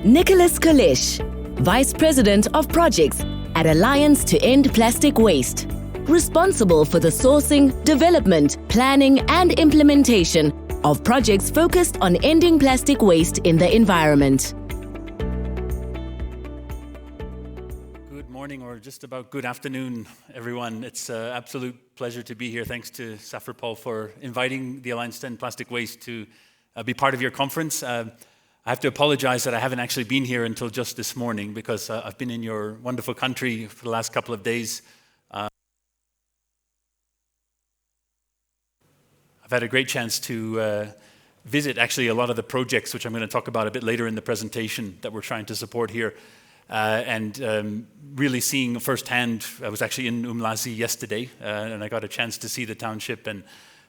Kolesch, Vice President of Projects at Alliance to End Plastic Waste, responsible for the sourcing, development, planning and implementation of projects focused on ending plastic waste in the environment. Good morning, or just about good afternoon, everyone. It's an absolute pleasure to be here. Thanks to Safripol for inviting the Alliance to End Plastic Waste to be part of your conference. I have to apologize that I haven't actually been here until just this morning because I've been in your wonderful country for the last couple of days. I've had a great chance to visit actually a lot of the projects which I'm going to talk about a bit later in the presentation that we're trying to support here. And really seeing firsthand, I was actually in Umlazi yesterday and I got a chance to see the township, and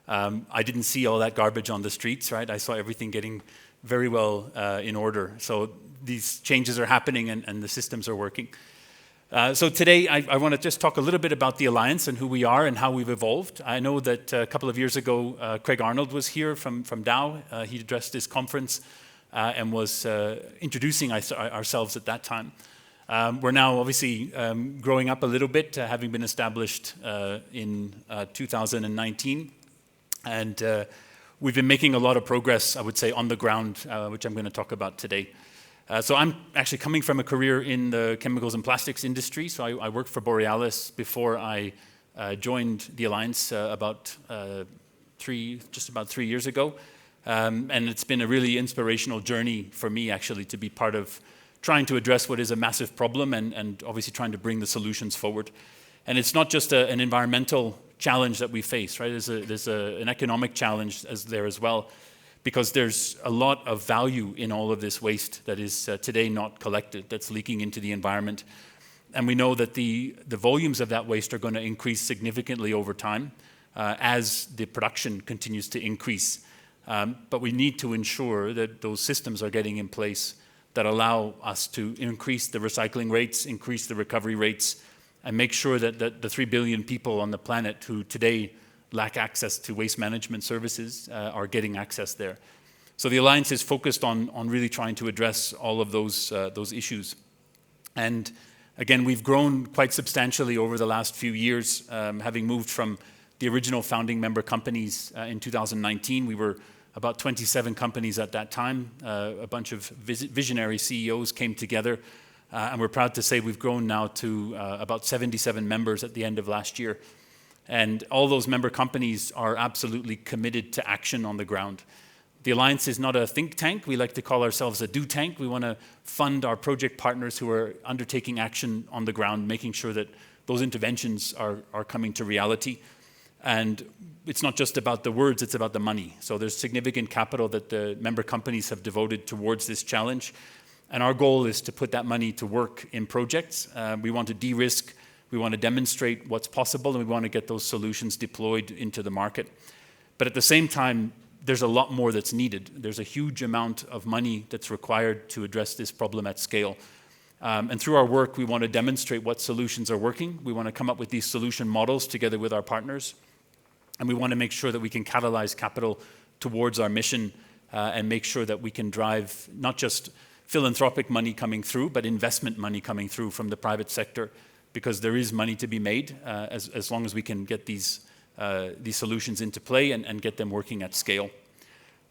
I didn't see all that garbage on the streets, right? I saw everything getting very well in order. So these changes are happening and the systems are working. So today I want to just talk a little bit about the Alliance and who we are and how we've evolved. I know that a couple of years ago, Craig Arnold was here from Dow. He addressed this conference and was introducing ourselves at that time. We're now obviously growing up a little bit, having been established in 2019. And we've been making a lot of progress, I would say, on the ground, which I'm going to talk about today. So I'm actually coming from a career in the chemicals and plastics industry. So I worked for Borealis before I joined the Alliance just about 3 years ago. And it's been a really inspirational journey for me, actually, to be part of trying to address what is a massive problem and obviously trying to bring the solutions forward. And it's not just an environmental challenge that we face, right? There's an economic challenge there as well, because there's a lot of value in all of this waste that is today not collected, that's leaking into the environment. And we know that the volumes of that waste are going to increase significantly over time as the production continues to increase. But we need to ensure that those systems are getting in place that allow us to increase the recycling rates, increase the recovery rates, and make sure that the 3 billion people on the planet who today lack access to waste management services are getting access there. So the Alliance is focused on really trying to address all of those issues. And again, we've grown quite substantially over the last few years, having moved from the original founding member companies in 2019. We were about 27 companies at that time. A bunch of visionary CEOs came together. And we're proud to say we've grown now to about 77 members at the end of last year. And all those member companies are absolutely committed to action on the ground. The Alliance is not a think tank. We like to call ourselves a do tank. We want to fund our project partners who are undertaking action on the ground, making sure that those interventions are coming to reality. And it's not just about the words, it's about the money. So there's significant capital that the member companies have devoted towards this challenge. And our goal is to put that money to work in projects. We want to de-risk, we want to demonstrate what's possible, and we want to get those solutions deployed into the market. But at the same time, there's a lot more that's needed. There's a huge amount of money that's required to address this problem at scale. And through our work, we want to demonstrate what solutions are working. We want to come up with these solution models together with our partners. And we want to make sure that we can catalyze capital towards our mission and make sure that we can drive not just philanthropic money coming through, but investment money coming through from the private sector, because there is money to be made as long as we can get these solutions into play and get them working at scale.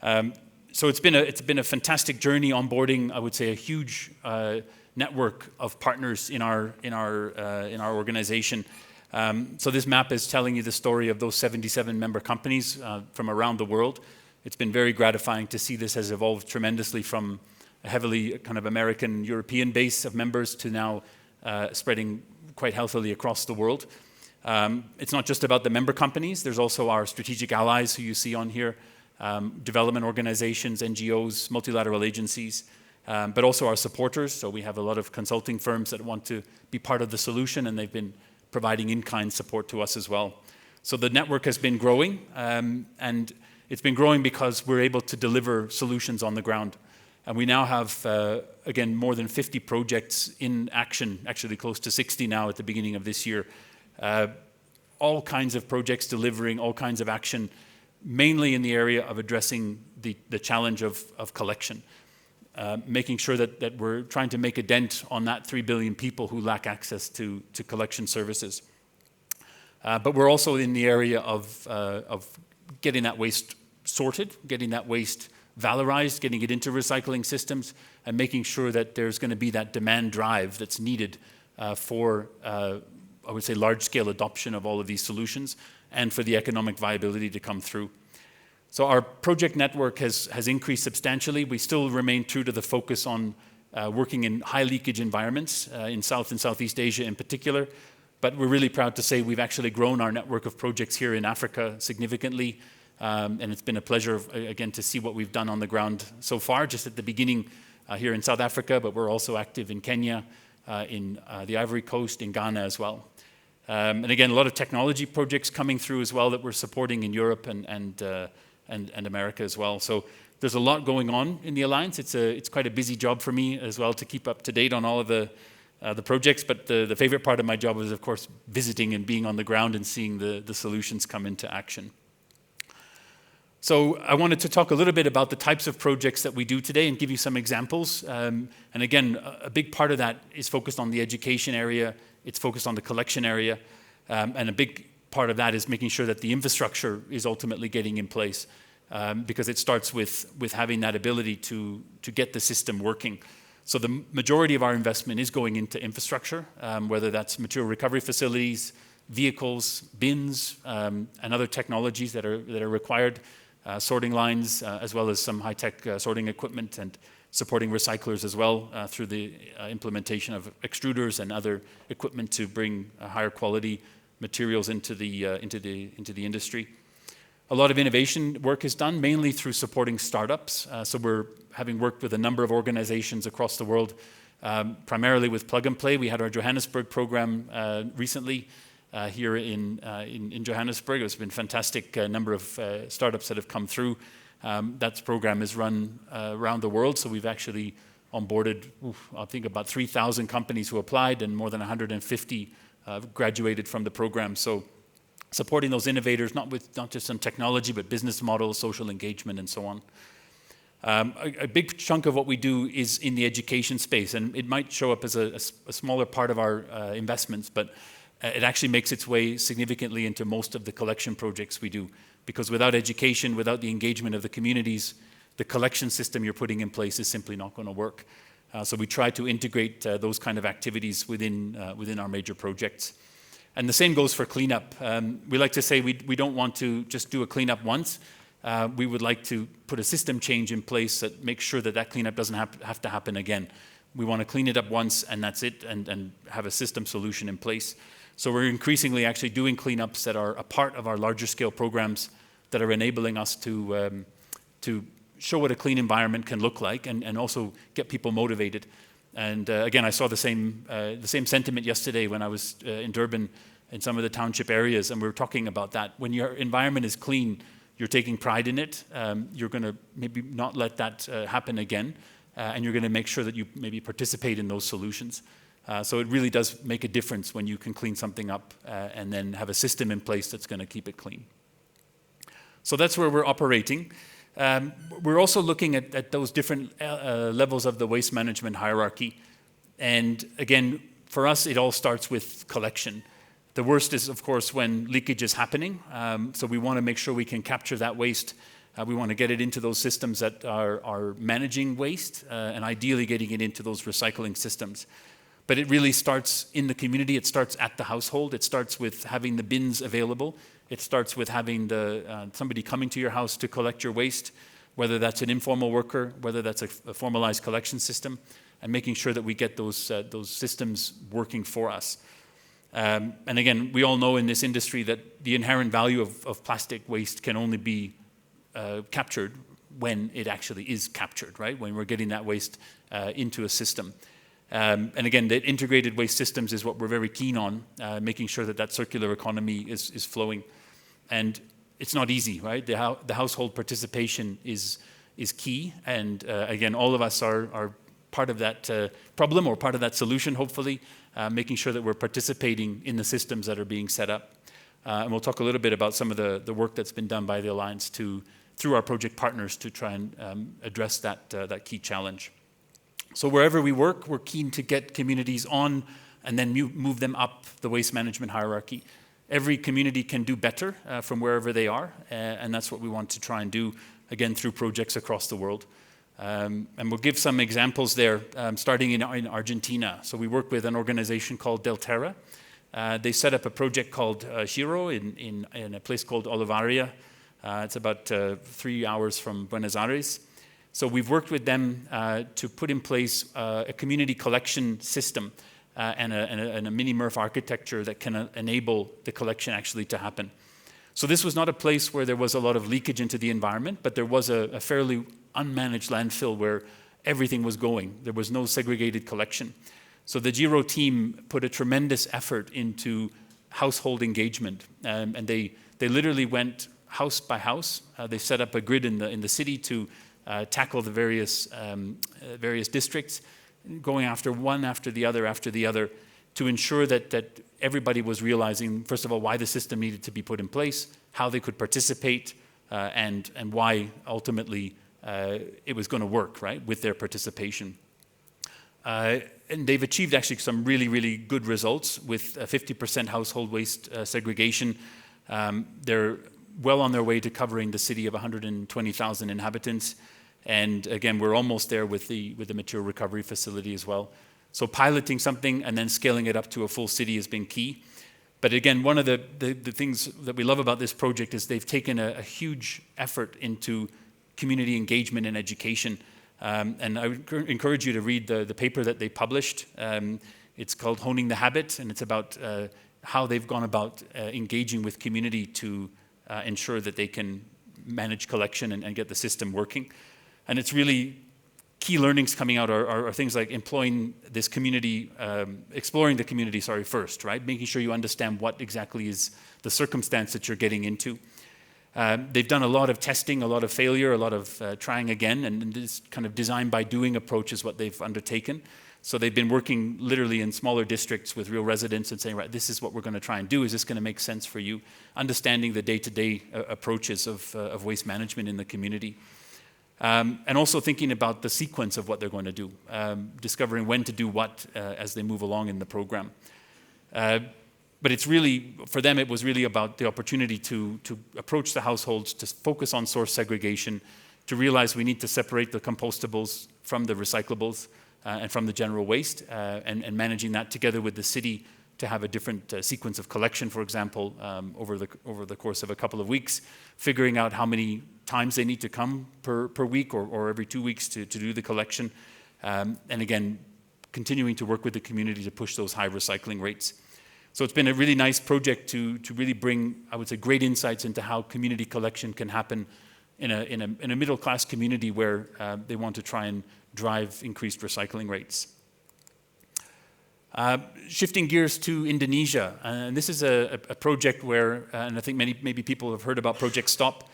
So it's been a fantastic journey onboarding, I would say, a huge network of partners in our organization. So this map is telling you the story of those 77 member companies from around the world. It's been very gratifying to see this has evolved tremendously from a heavily kind of American, European base of members to now spreading quite healthily across the world. It's not just about the member companies. There's also our strategic allies who you see on here, development organizations, NGOs, multilateral agencies, but also our supporters. So we have a lot of consulting firms that want to be part of the solution, and they've been providing in-kind support to us as well. So the network has been growing, and it's been growing because we're able to deliver solutions on the ground. And we now have, again, more than 50 projects in action, actually close to 60 now at the beginning of this year. All kinds of projects delivering all kinds of action, mainly in the area of addressing the challenge of collection. making sure that we're trying to make a dent on that 3 billion people who lack access to collection services. But we're also in the area of getting that waste sorted, getting that waste valorized, getting it into recycling systems, and making sure that there's going to be that demand drive that's needed for, I would say, large-scale adoption of all of these solutions and for the economic viability to come through. So our project network has increased substantially. We still remain true to the focus on working in high leakage environments in South and Southeast Asia in particular. But we're really proud to say we've actually grown our network of projects here in Africa significantly. And it's been a pleasure, again, to see what we've done on the ground so far, just at the beginning here in South Africa, but we're also active in Kenya, in the Ivory Coast, in Ghana as well. And again, a lot of technology projects coming through as well that we're supporting in Europe and America as well. So there's a lot going on in the Alliance. It's quite a busy job for me as well to keep up to date on all of the projects, but the favorite part of my job is, of course, visiting and being on the ground and seeing the solutions come into action. So I wanted to talk a little bit about the types of projects that we do today and give you some examples. And again, a big part of that is focused on the education area. It's focused on the collection area. And a big part of that is making sure that the infrastructure is ultimately getting in place, because it starts with having that ability to get the system working. So the majority of our investment is going into infrastructure, whether that's material recovery facilities, vehicles, bins, and other technologies that are required, sorting lines, as well as some high-tech sorting equipment, and supporting recyclers as well through the implementation of extruders and other equipment to bring higher quality materials into the industry. A lot of innovation work is done, mainly through supporting startups. So we're having worked with a number of organizations across the world, primarily with Plug and Play. We had our Johannesburg program recently here in Johannesburg. It's been a fantastic number of startups that have come through. That program is run around the world, so we've actually onboarded, I think, about 3,000 companies who applied, and more than 150 graduated from the program. So supporting those innovators, not just on technology, but business models, social engagement, and so on. A big chunk of what we do is in the education space, and it might show up as a smaller part of our investments, but it actually makes its way significantly into most of the collection projects we do. Because without education, without the engagement of the communities, the collection system you're putting in place is simply not going to work. So we try to integrate those kind of activities within our major projects. And the same goes for cleanup. We like to say we don't want to just do a cleanup once. We would like to put a system change in place that makes sure that cleanup doesn't have to happen again. We want to clean it up once and that's it, and have a system solution in place. So we're increasingly actually doing cleanups that are a part of our larger scale programs that are enabling us to show what a clean environment can look like, and also get people motivated. And again, I saw the same sentiment yesterday when I was in Durban in some of the township areas, and we were talking about that. When your environment is clean, you're taking pride in it. You're going to maybe not let that happen again, and you're going to make sure that you maybe participate in those solutions. So it really does make a difference when you can clean something up and then have a system in place that's going to keep it clean. So that's where we're operating. We're also looking at those different levels of the waste management hierarchy. And again, for us, it all starts with collection. The worst is, of course, when leakage is happening. So we want to make sure we can capture that waste. We want to get it into those systems that are managing waste, and ideally getting it into those recycling systems. But it really starts in the community. It starts at the household. It starts with having the bins available. It starts with having somebody coming to your house to collect your waste, whether that's an informal worker, whether that's a formalized collection system, and making sure that we get those systems working for us. And again, we all know in this industry that the inherent value of plastic waste can only be captured when it actually is captured, right? When we're getting that waste into a system. And again, the integrated waste systems is what we're very keen on, making sure that circular economy is flowing. And it's not easy, right? The household participation is key. And again, all of us are part of that problem, or part of that solution, hopefully, making sure that we're participating in the systems that are being set up. And we'll talk a little bit about some of the work that's been done by the Alliance through our project partners to try and address that key challenge. So wherever we work, we're keen to get communities on and then move them up the waste management hierarchy. Every community can do better from wherever they are, and that's what we want to try and do, again, through projects across the world. And we'll give some examples there, starting in Argentina. So we work with an organization called Delterra. They set up a project called Giro in a place called Olivaria. It's about 3 hours from Buenos Aires. So we've worked with them to put in place a community collection system and a mini MRF architecture that can enable the collection actually to happen. So this was not a place where there was a lot of leakage into the environment, but there was a fairly unmanaged landfill where everything was going. There was no segregated collection. So the Giro team put a tremendous effort into household engagement, and they literally went house by house. They set up a grid in the city to tackle the various districts, going after one after the other, to ensure that everybody was realizing, first of all, why the system needed to be put in place, how they could participate, and why ultimately it was going to work, right, with their participation. And they've achieved actually some really, really good results with 50% household waste segregation. They're well on their way to covering the city of 120,000 inhabitants. And again, we're almost there with the material recovery facility as well. So piloting something and then scaling it up to a full city has been key. But again, one of the things that we love about this project is they've taken a huge effort into community engagement and education. And I would encourage you to read the paper that they published. It's called Honing the Habit, and it's about how they've gone about engaging with community to ensure that they can manage collection and get the system working. And it's really key learnings coming out are things like employing this community, exploring the community, first, right? Making sure you understand what exactly is the circumstance that you're getting into. They've done a lot of testing, a lot of failure, a lot of trying again, and this kind of design by doing approach is what they've undertaken. So they've been working literally in smaller districts with real residents and saying, right, this is what we're going to try and do. Is this going to make sense for you? Understanding the day-to-day approaches of waste management in the community. And also thinking about the sequence of what they're going to do, discovering when to do what as they move along in the program. But it's really, for them, it was really about the opportunity to approach the households, to focus on source segregation, to realize we need to separate the compostables from the recyclables and from the general waste, and managing that together with the city to have a different sequence of collection, for example, over the course of a couple of weeks, figuring out how many times they need to come per week or every 2 weeks to do the collection, and again, continuing to work with the community to push those high recycling rates. So it's been a really nice project to really bring, I would say, great insights into how community collection can happen in a middle-class community where they want to try and drive increased recycling rates. Shifting gears to Indonesia, and this is a project where, and I think maybe people have heard about Project Stop.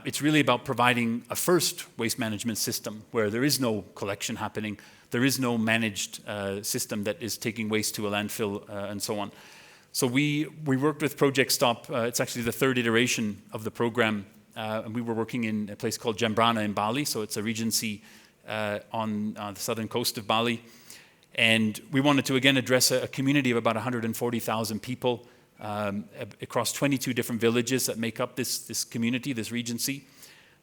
It's really about providing a first waste management system where there is no collection happening, there is no managed system that is taking waste to a landfill and so on. So we worked with Project Stop. It's actually the third iteration of the program, and we were working in a place called Jembrana in Bali, so it's a regency on the southern coast of Bali. And we wanted to, again, address a community of about 140,000 people across 22 different villages that make up this community, this regency,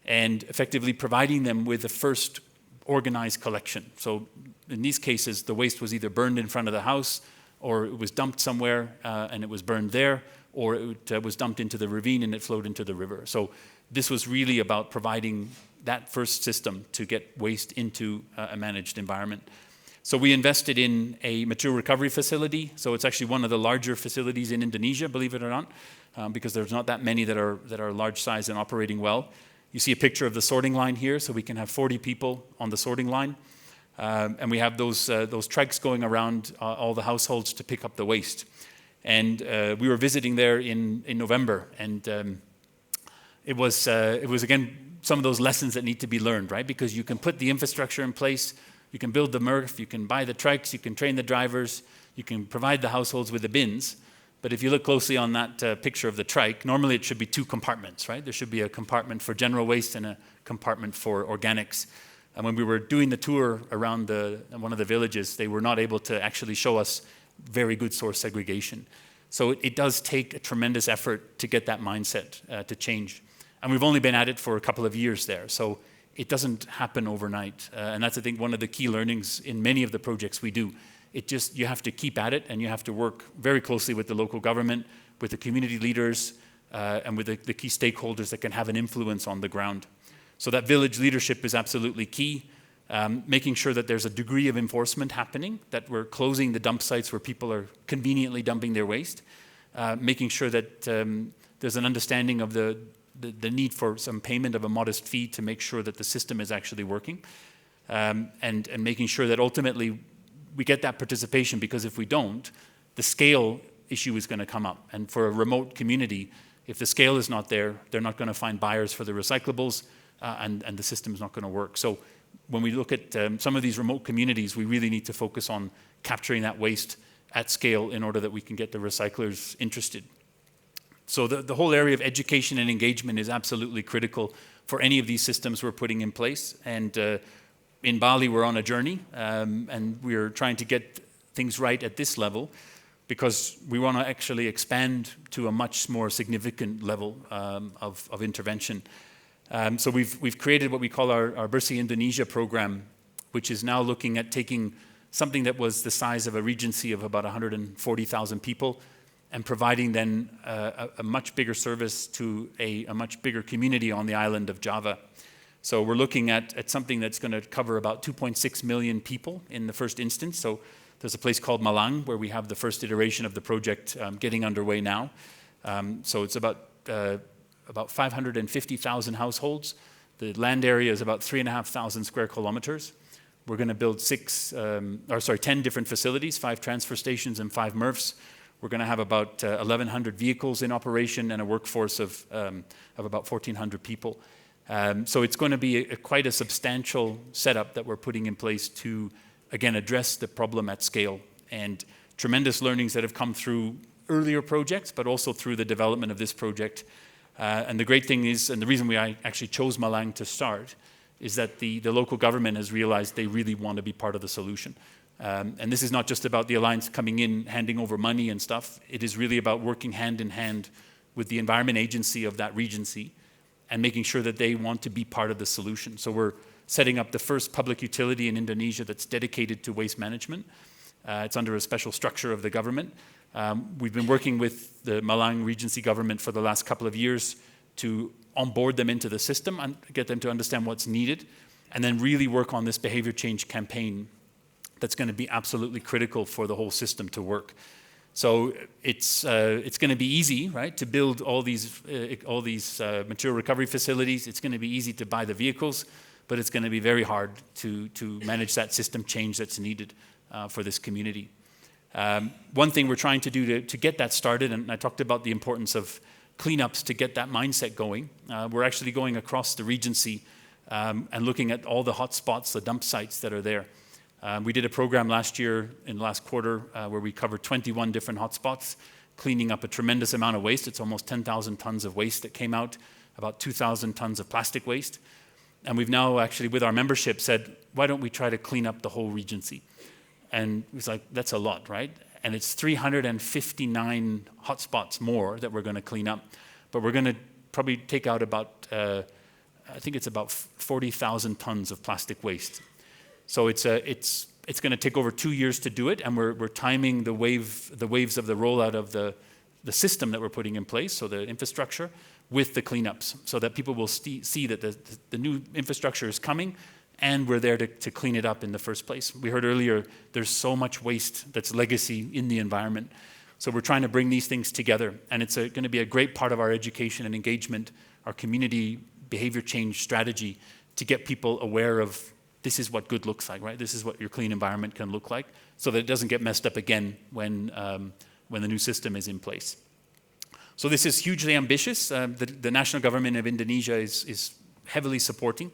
and effectively providing them with the first organized collection. So in these cases, the waste was either burned in front of the house, or it was dumped somewhere and it was burned there, or it was dumped into the ravine and it flowed into the river. So this was really about providing that first system to get waste into a managed environment. So we invested in a material recovery facility. So it's actually one of the larger facilities in Indonesia, believe it or not, because there's not that many that are large size and operating well. You see a picture of the sorting line here, so we can have 40 people on the sorting line. And we have those trikes going around all the households to pick up the waste. And we were visiting there in November, and it was again some of those lessons that need to be learned, right? Because you can put the infrastructure in place, you can build the MRF, you can buy the trikes, you can train the drivers, you can provide the households with the bins. But if you look closely on that picture of the trike, normally it should be two compartments, right? There should be a compartment for general waste and a compartment for organics. And when we were doing the tour around one of the villages, they were not able to actually show us very good source segregation. So it does take a tremendous effort to get that mindset to change. And we've only been at it for a couple of years there. So it doesn't happen overnight. And that's, I think, one of the key learnings in many of the projects we do. You have to keep at it, and you have to work very closely with the local government, with the community leaders, and with the key stakeholders that can have an influence on the ground. So that village leadership is absolutely key. Making sure that there's a degree of enforcement happening, that we're closing the dump sites where people are conveniently dumping their waste. Making sure that there's an understanding of the need for some payment of a modest fee to make sure that the system is actually working. And making sure that ultimately we get that participation, because if we don't, the scale issue is going to come up. And for a remote community, if the scale is not there, they're not going to find buyers for the recyclables, and the system is not going to work. So when we look at some of these remote communities, we really need to focus on capturing that waste at scale in order that we can get the recyclers interested. So the whole area of education and engagement is absolutely critical for any of these systems we're putting in place. And in Bali, we're on a journey, and we're trying to get things right at this level, because we want to actually expand to a much more significant level of intervention. So we've created what we call our Bersih Indonesia program, which is now looking at taking something that was the size of a regency of about 140,000 people and providing then a much bigger service to a much bigger community on the island of Java. So we're looking at something that's going to cover about 2.6 million people in the first instance. So there's a place called Malang where we have the first iteration of the project getting underway now. So it's about 550,000 households. The land area is about 3,500 square kilometers. We're going to build 10 different facilities, 5 transfer stations and 5 MRFs. We're going to have about 1,100 vehicles in operation and a workforce of about 1,400 people. So it's going to be quite a substantial setup that we're putting in place to, again, address the problem at scale. And tremendous learnings that have come through earlier projects, but also through the development of this project. And the great thing is, and the reason I actually chose Malang to start, is that the local government has realized they really want to be part of the solution. And this is not just about the Alliance coming in, handing over money and stuff. It is really about working hand in hand with the Environment Agency of that regency and making sure that they want to be part of the solution. So we're setting up the first public utility in Indonesia that's dedicated to waste management. It's under a special structure of the government. We've been working with the Malang Regency government for the last couple of years to onboard them into the system and get them to understand what's needed, and then really work on this behavior change campaign that's going to be absolutely critical for the whole system to work. So it's going to be easy, right, to build all these material recovery facilities. It's going to be easy to buy the vehicles, but it's going to be very hard to manage that system change that's needed for this community. One thing we're trying to do to get that started, and I talked about the importance of cleanups to get that mindset going. We're actually going across the Regency and looking at all the hot spots, the dump sites that are there. We did a program last year in the last quarter where we covered 21 different hotspots, cleaning up a tremendous amount of waste. It's almost 10,000 tons of waste that came out, about 2,000 tons of plastic waste. And we've now actually, with our membership, said, why don't we try to clean up the whole Regency? And it was like, that's a lot, right? And it's 359 hotspots more that we're going to clean up. But we're going to probably take out about, I think it's about 40,000 tons of plastic waste. So it's going to take over 2 years to do it, and we're timing the waves of the rollout of the system that we're putting in place, so the infrastructure, with the cleanups, so that people will see that the new infrastructure is coming, and we're there to clean it up in the first place. We heard earlier there's so much waste that's legacy in the environment. So we're trying to bring these things together, and it's going to be a great part of our education and engagement, our community behavior change strategy, to get people aware of this is what good looks like, right? This is what your clean environment can look like, so that it doesn't get messed up again when the new system is in place. So this is hugely ambitious. The national government of Indonesia is heavily supporting.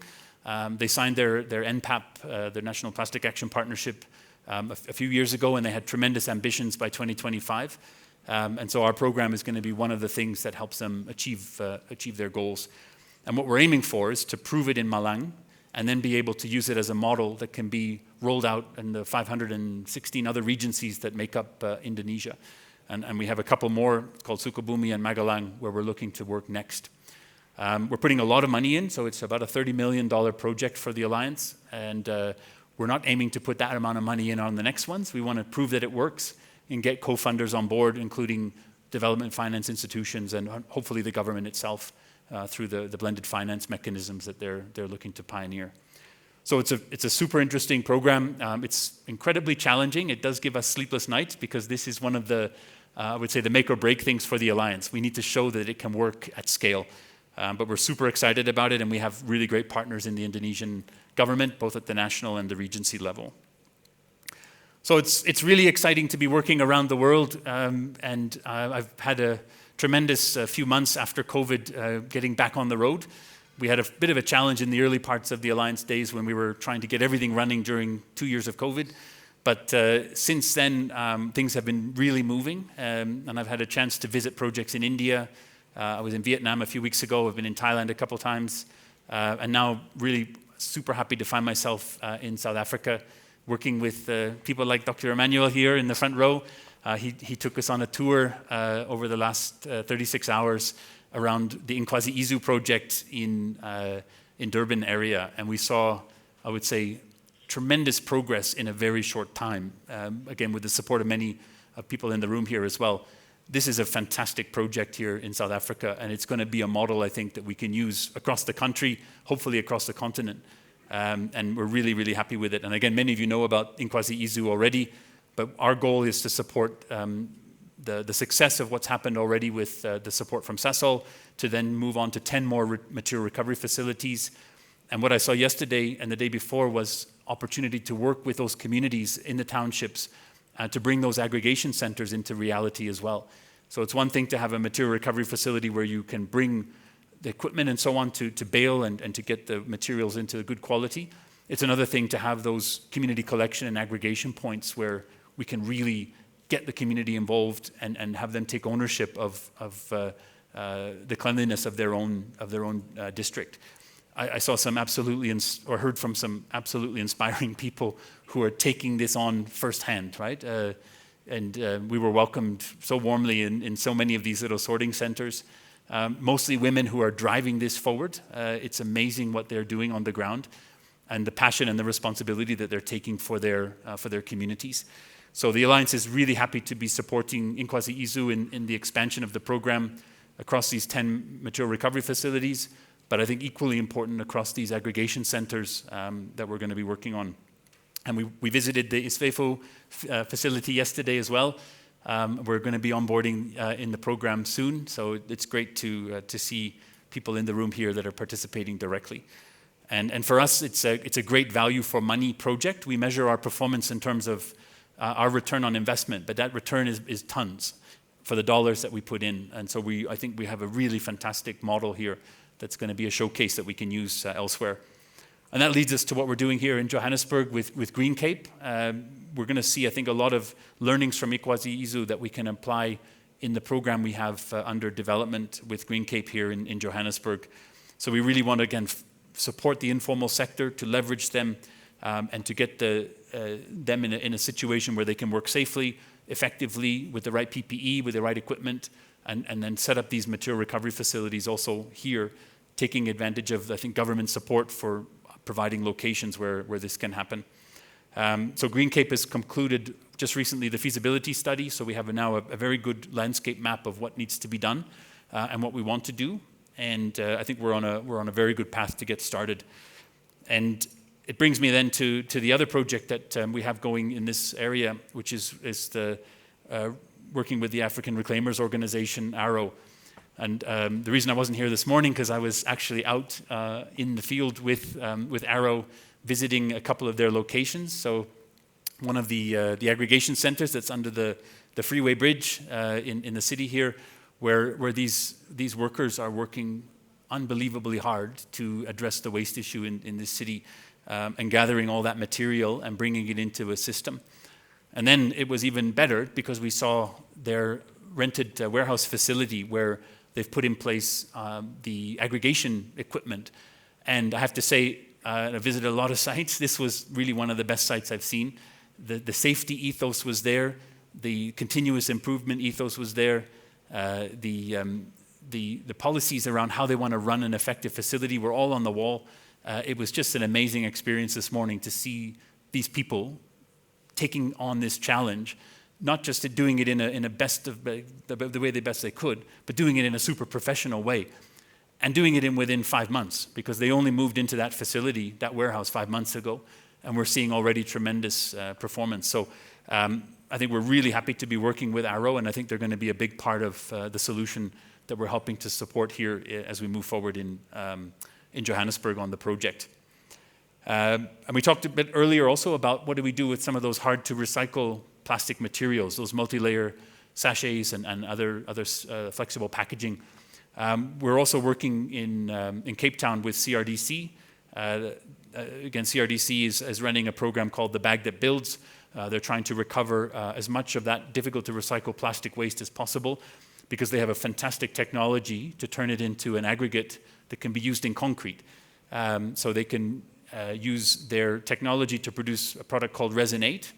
They signed their NPAP, their National Plastic Action Partnership, a few years ago, and they had tremendous ambitions by 2025. And so our program is going to be one of the things that helps them achieve their goals. And what we're aiming for is to prove it in Malang, and then be able to use it as a model that can be rolled out in the 516 other regencies that make up Indonesia. And we have a couple more called Sukabumi and Magelang where we're looking to work next. We're putting a lot of money in, so it's about a $30 million project for the Alliance, and we're not aiming to put that amount of money in on the next ones. We want to prove that it works and get co-funders on board, including development finance institutions and hopefully the government itself through the blended finance mechanisms that they're looking to pioneer. So it's a super interesting program. It's incredibly challenging. It does give us sleepless nights because this is one of the, I would say, the make or break things for the Alliance. We need to show that it can work at scale. But we're super excited about it, and we have really great partners in the Indonesian government, both at the national and the Regency level. So it's really exciting to be working around the world, and I've had a tremendous few months after COVID getting back on the road. We had a bit of a challenge in the early parts of the Alliance days when we were trying to get everything running during 2 years of COVID. But since then, things have been really moving, and I've had a chance to visit projects in India. I was in Vietnam a few weeks ago. I've been in Thailand a couple times, and now really super happy to find myself in South Africa, working with people like Dr. Emmanuel here in the front row. He took us on a tour over the last 36 hours around the Inquasi Izu project in Durban area, and we saw, I would say, tremendous progress in a very short time, again with the support of many people in the room here as well. This is a fantastic project here in South Africa, and it's going to be a model, I think, that we can use across the country, hopefully across the continent. And we're really, really happy with it. And again, many of you know about Inquasi Izu already, but our goal is to support the success of what's happened already with the support from Sasol, to then move on to 10 more material recovery facilities. And what I saw yesterday and the day before was opportunity to work with those communities in the townships to bring those aggregation centers into reality as well. So it's one thing to have a material recovery facility where you can bring the equipment and so on to bale and to get the materials into good quality. It's another thing to have those community collection and aggregation points where we can really get the community involved and have them take ownership of the cleanliness of their own district. I saw some absolutely, or heard from some absolutely inspiring people who are taking this on firsthand, right? And we were welcomed so warmly in so many of these little sorting centers. Mostly women who are driving this forward. It's amazing what they're doing on the ground and the passion and the responsibility that they're taking for their communities. So the Alliance is really happy to be supporting Inquasi Izu in the expansion of the program across these 10 material recovery facilities, but I think equally important across these aggregation centers that we're going to be working on. And we visited the Isfefo facility yesterday as well. We're going to be onboarding in the program soon, so it's great to see people in the room here that are participating directly. And for us, it's a great value for money project. We measure our performance in terms of our return on investment, but that return is tons for the dollars that we put in. And so I think we have a really fantastic model here that's going to be a showcase that we can use elsewhere. And that leads us to what we're doing here in Johannesburg with Green Cape. We're going to see, I think, a lot of learnings from Inquasi Izu that we can apply in the program we have under development with Green Cape here in Johannesburg. So we really want to, again, support the informal sector, to leverage them and to get them in a situation where they can work safely, effectively, with the right PPE, with the right equipment, and then set up these material recovery facilities also here, taking advantage of, I think, government support for providing locations where this can happen. So Green Cape has concluded just recently the feasibility study, so we have now a very good landscape map of what needs to be done and what we want to do. And I think we're on a very good path to get started. And it brings me then to the other project that we have going in this area, which is the working with the African Reclaimers Organization, ARO. And the reason I wasn't here this morning, because I was actually out in the field with ARO, visiting a couple of their locations. So one of the aggregation centers that's under the freeway bridge in the city here, where these workers are working unbelievably hard to address the waste issue in this city, and gathering all that material and bringing it into a system. And then it was even better because we saw their rented warehouse facility where they've put in place the aggregation equipment. And I have to say, and I visited a lot of sites. This was really one of the best sites I've seen. The safety ethos was there. The continuous improvement ethos was there. The policies around how they want to run an effective facility were all on the wall. It was just an amazing experience this morning to see these people taking on this challenge, not just doing it in a best of the way they could, but doing it in a super professional way, and doing it within 5 months, because they only moved into that facility, that warehouse, 5 months ago, and we're seeing already tremendous performance. So I think we're really happy to be working with Arrow, and I think they're going to be a big part of the solution that we're helping to support here as we move forward in Johannesburg on the project. And we talked a bit earlier also about what do we do with some of those hard to recycle plastic materials, those multi-layer sachets and other flexible packaging. We're also working in Cape Town with CRDC. Again, CRDC is running a program called The Bag That Builds. They're trying to recover as much of that difficult to recycle plastic waste as possible, because they have a fantastic technology to turn it into an aggregate that can be used in concrete. So they can use their technology to produce a product called Resonate.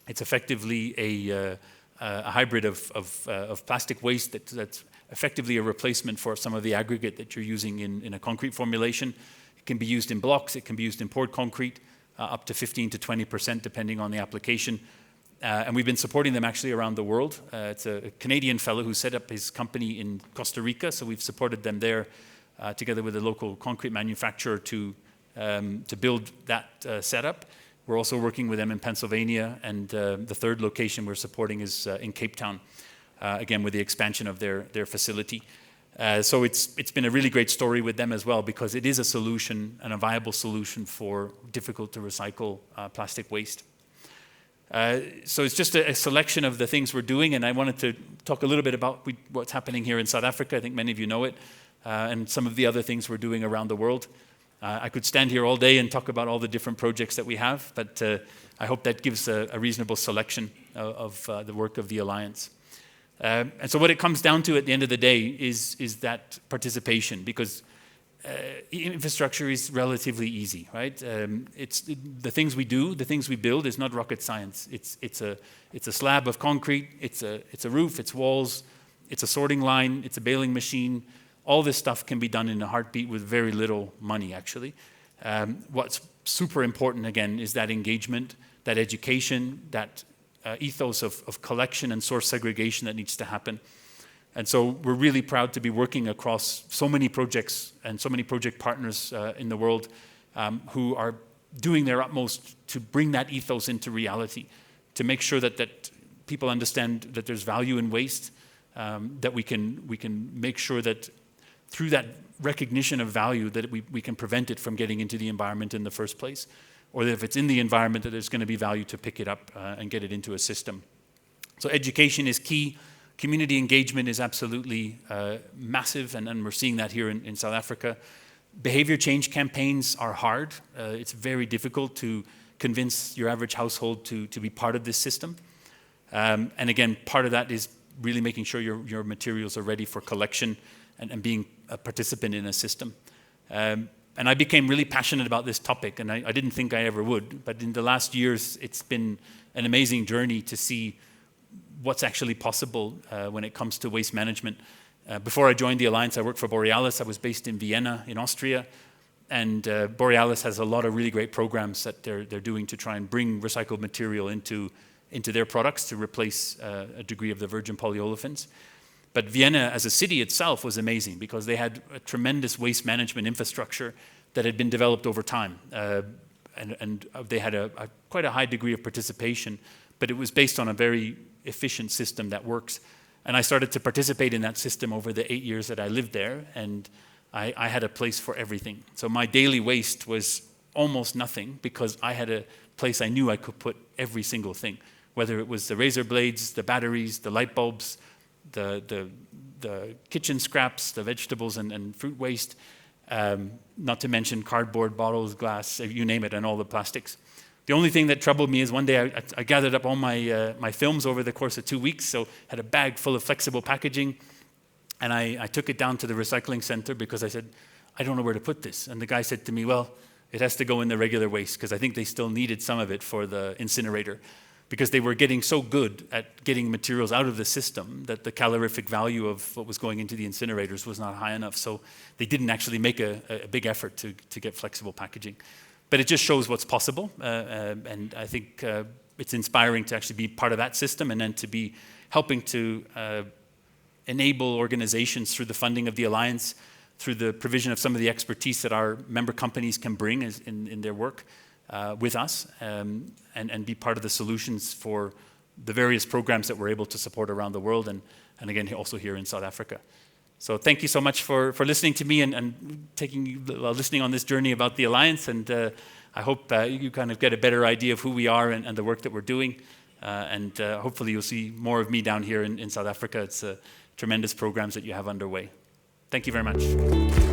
It's effectively a hybrid of plastic waste that's effectively a replacement for some of the aggregate that you're using in a concrete formulation. It can be used in blocks, it can be used in poured concrete, up to 15 to 20% depending on the application. And we've been supporting them actually around the world. It's a Canadian fellow who set up his company in Costa Rica, so we've supported them there together with a local concrete manufacturer to build that setup. We're also working with them in Pennsylvania, and the third location we're supporting is in Cape Town, again with the expansion of their facility. So it's been a really great story with them as well, because it is a solution and a viable solution for difficult to recycle plastic waste. So it's just a selection of the things we're doing, and I wanted to talk a little bit about what's happening here in South Africa. I think many of you know it, and some of the other things we're doing around the world. I could stand here all day and talk about all the different projects that we have, but I hope that gives a reasonable selection of the work of the Alliance. And so what it comes down to at the end of the day is that participation, because infrastructure is relatively easy, right? It's the things we do, the things we build is not rocket science. It's a slab of concrete, it's a roof, it's walls, it's a sorting line, it's a baling machine. All this stuff can be done in a heartbeat with very little money, actually. What's super important, again, is that engagement, that education, that ethos of collection and source segregation that needs to happen. And so we're really proud to be working across so many projects and so many project partners in the world who are doing their utmost to bring that ethos into reality, to make sure that people understand that there's value in waste, that we can make sure that through that recognition of value that we can prevent it from getting into the environment in the first place, or that if it's in the environment that there's going to be value to pick it up and get it into a system. So education is key. Community engagement is absolutely massive, and we're seeing that here in South Africa. Behavior change campaigns are hard. It's very difficult to convince your average household to be part of this system. And again, part of that is really making sure your materials are ready for collection and being a participant in a system. And I became really passionate about this topic, and I didn't think I ever would, but in the last years, it's been an amazing journey to see what's actually possible when it comes to waste management. Before I joined the Alliance, I worked for Borealis. I was based in Vienna, in Austria, and Borealis has a lot of really great programs that they're doing to try and bring recycled material into their products to replace a degree of the virgin polyolefins. But Vienna as a city itself was amazing because they had a tremendous waste management infrastructure that had been developed over time. And they had quite a high degree of participation, but it was based on a very efficient system that works. And I started to participate in that system over the 8 years that I lived there, and I had a place for everything. So my daily waste was almost nothing because I had a place I knew I could put every single thing, whether it was the razor blades, the batteries, the light bulbs, the kitchen scraps, the vegetables and fruit waste, not to mention cardboard, bottles, glass, you name it, and all the plastics. The only thing that troubled me is one day I gathered up all my films over the course of 2 weeks, so had a bag full of flexible packaging, and I took it down to the recycling center because I said, I don't know where to put this. And the guy said to me, well, It has to go in the regular waste, because I think they still needed some of it for the incinerator, because they were getting so good at getting materials out of the system that the calorific value of what was going into the incinerators was not high enough. So they didn't actually make a big effort to get flexible packaging. But it just shows what's possible. And I think it's inspiring to actually be part of that system, and then to be helping to enable organizations through the funding of the Alliance, through the provision of some of the expertise that our member companies can bring in their work with us, and be part of the solutions for the various programs that we're able to support around the world, and again, also here in South Africa. So thank you so much for listening to me and listening on this journey about the Alliance, and I hope you kind of get a better idea of who we are and the work that we're doing, and hopefully you'll see more of me down here in South Africa. It's tremendous programs that you have underway. Thank you very much.